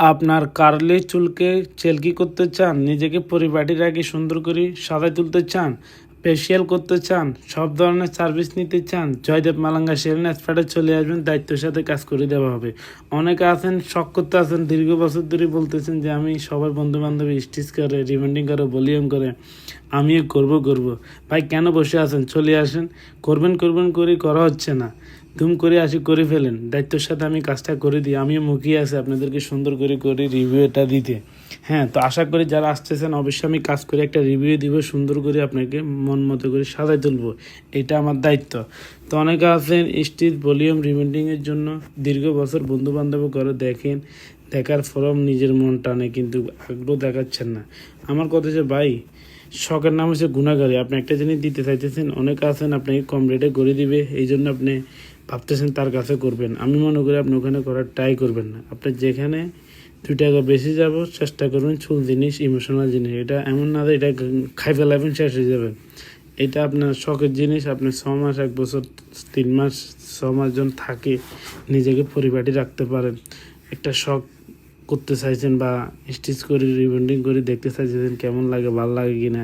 আপনার কার্লি চুলকে চেলকি করতে চান, নিজেকে পরিপাটির আগে সুন্দর করে সাজায় তুলতে চান, ফেসিয়াল করতে চান, সব ধরনের সার্ভিস নিতে চান, জয়দেব মালাঙ্গা সেলুন এক্সপার্টে চলে আসবেন, দায়িত্বের সাথে কাজ করে দেওয়া হবে। অনেকে আছেন শখ করতে আছেন, দীর্ঘ বছর ধরে বলতেছেন যে আমি সবার বন্ধু বান্ধবী স্টিচ করে, রিবন্ডিং করে, ভলিউম করে, আমিও করব। ভাই কেন বসে আছেন? চলে আসেন, করবেন করে করা হচ্ছে না, ধুম করে আসি করে ফেলেন। দায়িত্বের সাথে আমি কাজটা করে দিই, আমিও মুখিয়ে আছি আপনাদেরকে সুন্দর করে রিভিউ এটা দিতে। হ্যাঁ, তো আশা করি যারা আসতেছেন অবশ্যই আমি কাজ করে একটা রিভিউ দিব, সুন্দর করে আপনাকে মন মতো করে সাজাই তুলবো, এটা আমার দায়িত্ব। তো অনেকে আছেন স্টিচ ভলিউম রিবেন্ডিংয়ের জন্য দীর্ঘ বছর বন্ধু বান্ধব করে দেখেন, দেখার ফরম নিজের মন টানে কিন্তু আগ্রহ দেখাচ্ছেন না। আমার কথা হচ্ছে ভাই, শখের নাম হচ্ছে গুণাগারি। আপনি একটা জিনিস দিতে চাইতেছেন, অনেকে আছেন আপনাকে কম রেটে করে দিবে, এই জন্য আপনি ভাবতেছেন তার কাছে করবেন। আমি মনে করি আপনি ওখানে করার ট্রাই করবেন না। আপনি যেখানে 2 টাকা বেশি যাব চেষ্টা করবেন, চুল জিনিস ইমোশনাল জিনিস, এটা এমন না যে এটা খাই ফেলাবেন শেষ হয়ে যাবেন। এটা আপনার শখের জিনিস, আপনি 6 মাস 1 বছর 3 মাস 6 মাস জন থাকে নিজেকে পরিপাটি রাখতে পারেন। একটা শখ করতে চাইছেন বা স্টিচ করে রিবন্ডিং করে দেখতে চাইছেন কেমন লাগে, ভালো লাগে কি না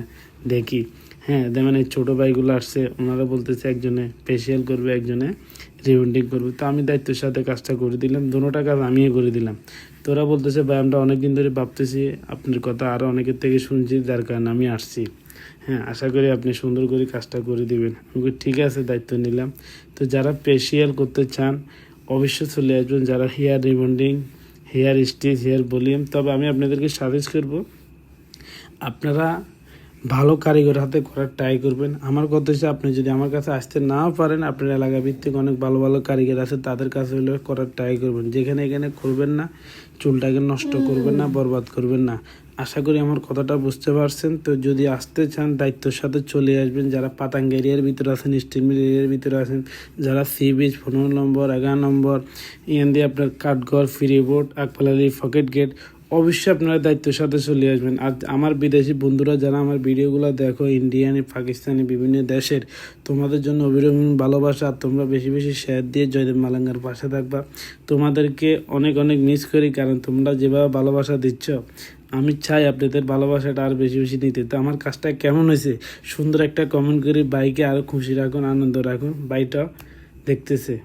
দেখি। হ্যাঁ, যেমন এই ছোটো ভাইগুলো আসছে, ওনারা বলতেছে একজনে ফেসিয়াল করবে, একজনে রিবন্ডিং করবে। তো আমি দায়িত্বের সাথে কাজটা করে দিলাম, দুটোটা কাজ আমিও করে দিলাম। তো ওরা বলতেছে ভাই আমরা অনেকদিন ধরে ভাবতেছি আপনার কথা, আরও অনেকের থেকে শুনছি, যার কারণে আমি আসছি। হ্যাঁ, আশা করি আপনি সুন্দর করে কাজটা করে দিবেন। আমি ঠিক আছে, দায়িত্ব নিলাম। তো যারা ফেসিয়াল করতে চান অবশ্যই চলে আসবেন, যারা hair rebonding, hair stitch, hair volume, তবে আমি আপনাদেরকে সাজেস্ট করব আপনারা ভালো কারিগর হাতে করার ট্রাই করবেন। আমার কথা হচ্ছে আপনি যদি আমার কাছে আসতে নাও পারেন, আপনার এলাকা ভিত্তিক অনেক ভালো কারিগর আছে, তাদের কাছে হলে করার ট্রাই করবেন। যেখানে এখানে করবেন না, চুলটাকে নষ্ট করবেন না, বরবাদ করবেন না। আশা করি আমার কথাটা বুঝতে পারছেন। তো যদি আসতে চান দায়িত্বের সাথে চলে আসবেন। যারা পাতাঙ্গ এরিয়ার ভিতরে আছেন, স্টিল মিল এরিয়ার ভিতরে আছেন, যারা সি বিচ 15 নম্বর 11 নম্বর ইয়ান দিয়ে আপনার কাঠঘর, ফিরিবোর্ড, আকপালালি, ফকেট গেট, অবশ্যই আপনারা দায়িত্বের সাথে চলে আসবেন। আর আমার বিদেশি বন্ধুরা যারা আমার ভিডিওগুলো দেখো, ইন্ডিয়ানি, পাকিস্তানি, বিভিন্ন দেশের, তোমাদের জন্য অবিরাম ভালোবাসা। আর তোমরা বেশি শেয়ার দিয়ে জয়দেব মালাঙ্গার পাশে থাকবা। তোমাদেরকে অনেক মিস করি, কারণ তোমরা যেভাবে ভালোবাসা দিচ্ছ, আমি চাই আপনাদের ভালোবাসাটা আর বেশি নিতে। তো আমার কাজটা কেমন হয়েছে সুন্দর একটা কমেন্ট করে বাইকে আরও খুশি রাখুন, আনন্দ রাখুন, বাইটা দেখতেছে।